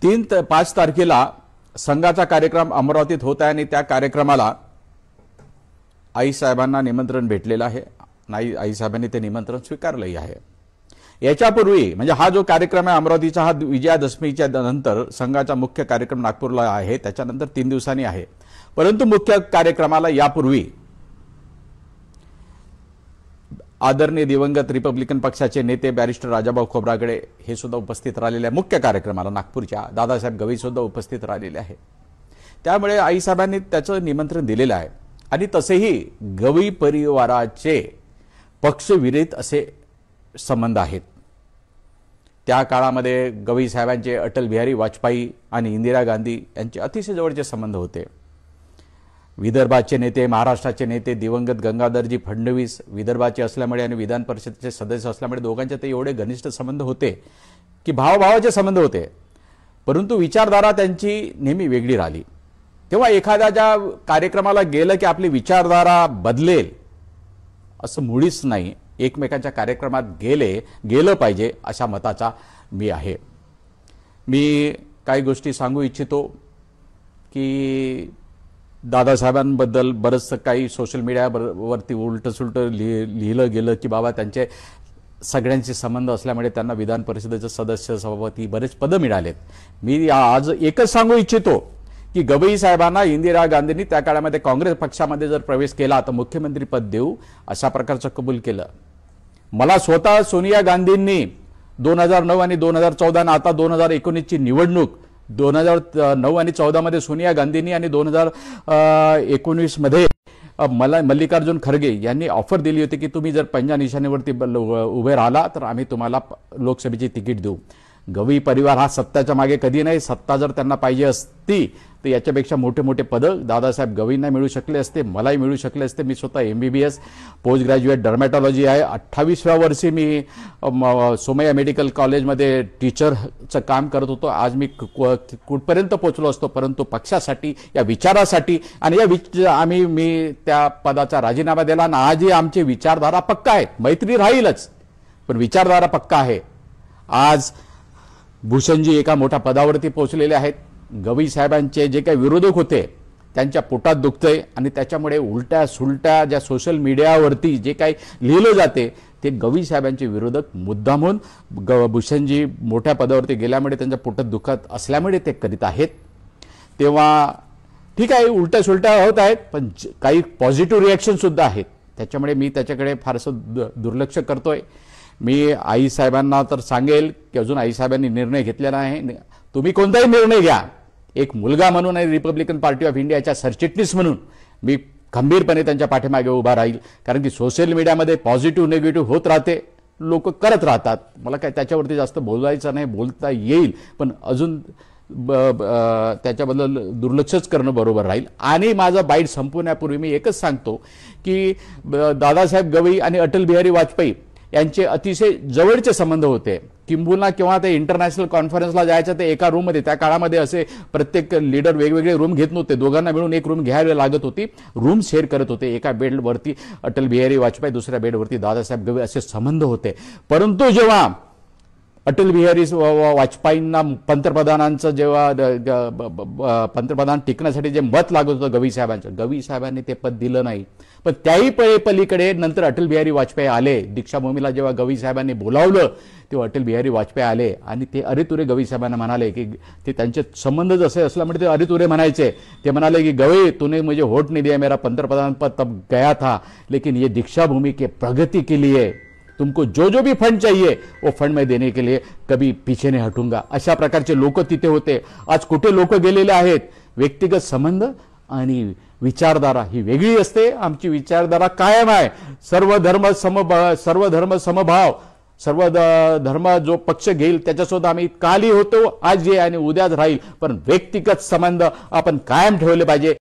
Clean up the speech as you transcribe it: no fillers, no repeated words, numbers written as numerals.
5 तारखेला संघाचा कार्यक्रम अमरावतीत होत आहे आणि त्या कार्यक्रमाला आईसाहेबांना निमंत्रण भेटलेलं आहे. नाही, आईसाहेबांनी ते निमंत्रण स्वीकारलंही आहे. याच्यापूर्वी म्हणजे हा जो कार्यक्रम आहे अमरावतीचा, हा विजयादशमीच्या नंतर संघाचा मुख्य कार्यक्रम नागपूरला आहे, त्याच्यानंतर 3 दिवसांनी आहे. परंतु मुख्य कार्यक्रमाला यापूर्वी आदरणीय दिवंगत रिपब्लिकन पक्षाचे नेते बॅरिस्टर राजाभाऊ खोब्रागडे हे सुद्धा उपस्थित राहिलेले आहे. मुख्य कार्यक्रमाला नागपूरच्या दादासाहेब गवई सुद्धा उपस्थित राहिलेले आहे. त्यामुळे आईसाहेबांनी त्याचं निमंत्रण दिलेलं आहे. आणि तसेही गवई परिवाराचे पक्षविरहित असे संबंध आहेत. त्या काळामध्ये गवई साहेबांचे अटल बिहारी वाजपेयी आणि इंदिरा गांधी यांचे अतिशय जवळचे संबंध होते. विदर्भाचे नेते, महाराष्ट्राचे नेते दिवंगत गंगाधरजी फडणवीस विदर्भाचे असल्यामुळे आणि विधान परिषदेचे सदस्य असल्यामुळे दोघांचे ते एवढे घनिष्ठ संबंध होते की भावाभावाचे संबंध होते. परंतु विचारधारा त्यांची नेहमी वेगळी राहिली. तेव्हा एखाद्याच्या कार्यक्रमाला गेलं की आपली विचारधारा बदलेल असं मुळीच नाही. एकमेकांच्या कार्यक्रमात गेलं पाहिजे अशा मताचा मी आहे. मी काही गोष्टी सांगू इच्छितो की दादासाहेबांबद्दल बरंचसं काही सोशल मीडियावरती उलटसुलटं लिहिलं गेलं की बाबा त्यांचे सगळ्यांचे संबंध असल्यामुळे त्यांना विधान परिषदेचे सदस्य, सभापती बरेच पदं मिळालेत. मी आज एकच सांगू इच्छितो की गवई साहेबांना इंदिरा गांधींनी त्या काळामध्ये काँग्रेस पक्षामध्ये जर प्रवेश केला तर मुख्यमंत्री पद देऊ अशा प्रकारचं कबूल केलं. मला स्वतः सोनिया गांधींनी 2009 आणि 2014 आता 2019 ची निवडणूक 2009 आणि 14 मध्ये सोनिया गांधींनी आणि 2019 मध्ये मल्लिकार्जुन खरगे यांनी ऑफर दिली होती की तुम्ही जर पंजा निशाणीवरती उभे राहिला तर आम्ही तुम्हाला लोकसभेची तिकीट देऊ. गवई परिवार हा सत्ताच्या मागे कधी नाही. सत्ता जर त्यांना पाहिजे असती तर याच्यापेक्षा मोठे मोठे पदं दादासाहेब गवईंना मिळू शकले असते, मलाही मिळू शकले असते. मी स्वतः MBBS पोस्ट ग्रॅज्युएट डर्मॅटॉलॉजी आहे. 28व्या वर्षी मी सोमय्या मेडिकल कॉलेजमध्ये टीचरचं काम करत होतो. आज मी कुठपर्यंत पोहोचलो असतो, परंतु पक्षासाठी, या विचारासाठी आणि मी त्या पदाचा राजीनामा दिला आणि आजही आमची विचारधारा पक्का आहे. मैत्री राहीलच पण विचारधारा पक्का आहे. आज भूषणजी एका मोठ्या पदावरती पोहोचलेले आहेत. गवई साहेबांचे जे काही विरोधक होते त्यांच्या पोटात दुखतंय आणि त्याच्यामुळे उलट्या सुलट्या ज्या सोशल मीडियावरती जे काही लिहिलं जाते ते गवई साहेबांचे विरोधक मुद्दामून भूषणजी मोठ्या पदावरती गेल्यामुळे त्यांच्या पोटात दुखत असल्यामुळे ते करीत आहेत. तेव्हा ठीक आहे, उलट्या सुलट्या होत आहेत पण काही पॉझिटिव्ह रिॲक्शन सुद्धा आहेत. त्याच्यामुळे मी त्याच्याकडे फारसं दुर्लक्ष करतोय. मी आईसाहेबांना तर सांगेल की अजून आईसाहेबांनी निर्णय घेतलेला आहे. तुम्ही कोणताही निर्णय घ्या, एक मुलगा म्हणून आणि रिपब्लिकन पार्टी ऑफ इंडियाच्या सरचिटणीस म्हणून मी खंबीरपणे त्यांच्या पाठीमागे उभा राहील. कारण की सोशल मीडियामध्ये पॉझिटिव्ह निगेटिव्ह होत राहते, लोक करत राहतात. मला काय त्याच्यावरती जास्त बोलायचं नाही, बोलता येईल पण अजून त्याच्याबद्दल दुर्लक्षच करणं बरोबर राहील. आणि माझं बाईट संपवण्यापूर्वी मी एकच सांगतो की दादासाहेब गवई आणि अटल बिहारी वाजपेयी यांचे अतिशय जवळचे संबंध होते. किंबहुना किंवा ते इंटरनॅशनल कॉन्फरन्सला जायचं ते एका रूममध्ये, त्या काळामध्ये असे प्रत्येक लीडर वेगवेगळे रूम घेत नव्हते, दोघांना मिळून एक रूम घ्यावी लागत होती. रूम शेअर करत होते. एका बेडवरती अटल बिहारी वाजपेयी, दुसऱ्या बेडवरती दादासाहेब गवई असे संबंध होते. परंतु जेव्हा अटल बिहारी वाजपेयींना पंतप्रधानांचं जेव्हा पंतप्रधान टिकण्यासाठी जे मत लागत होतं गवई साहेबांनी ते पद दिलं नाही. पण त्याही पलीकडे नंतर अटल बिहारी वाजपेयी आले. दीक्षाभूमीला जेव्हा गवई साहेबांनी बोलावलं तेव्हा अटल बिहारी वाजपेयी आले आणि ते अरेतुरे गवई साहेबांना म्हणाले की ते त्यांचे संबंध जसे असल्यामुळे ते अरेतुरे म्हणायचे. ते म्हणाले की गवई तूने मुझे वोट नहीं दिया, मेरा पंतप्रधान पद तब गया था, लेकिन ये दीक्षाभूमी के प्रगति के लिए तुमको जो जो भी फंड चाहिए वो फंड में देने के लिए कभी पीछे नहीं हटूंगा. अशा प्रकारचे लोक तिथे होते. आज कुठे लोक गेलेले आहेत. व्यक्तिगत संबंध आणि विचारधारा ही वेगळी असते. आमची विचारधारा कायम आहे. सर्व धर्म समभाव, सर्व धर्म जो पक्ष घेईल त्याच्यासोबत आम्ही कालही होतो, आज जे आणि उद्याच राहील. पण व्यक्तिगत संबंध आपण कायम ठेवले पाहिजे.